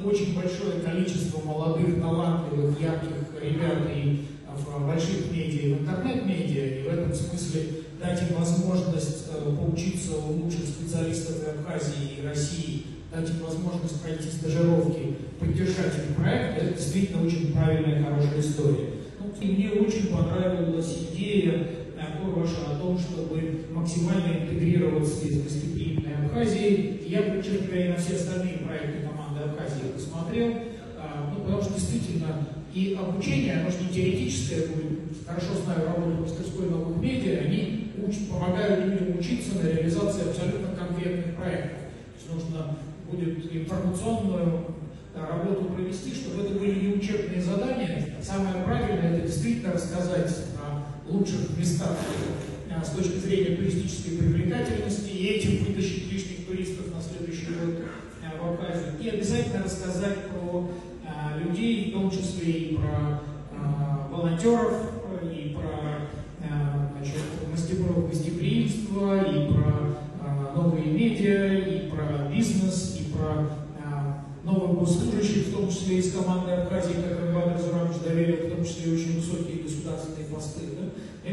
Очень большое количество молодых, талантливых, ярких ребят и в больших медиа, и в интернет-медиа, и в этом смысле дать им возможность поучиться у лучших специалистов и Абхазии, и России, дать им возможность пройти стажировки, поддержать их проект, это действительно очень правильная, хорошая история. И мне очень понравилась идея ваша о том, чтобы максимально интегрироваться с гостеприимной Абхазией. Я бы, честно говоря, на все остальные проекты команды Абхазии посмотрел, потому что действительно и обучение, оно же не теоретическое, хорошо знаю работу в мастерской новых медиа, они помогают людям учиться на реализации абсолютно конкретных проектов. То есть нужно будет информационную работу провести, чтобы это были не учебные задания. Самое правильное — это действительно рассказать о лучших местах с точки зрения туристической привлекательности и этим вытащить лишних туристов на следующий год в Абхазию. И обязательно рассказать про людей, в том числе и про волонтеров, и про мастеров гостеприимства, и про новые медиа, и про бизнес, и про новых госслужащих, в том числе из команды Абхазии, которым Бадр Зурамович доверил, в том числе очень высокие государственные посты. Да?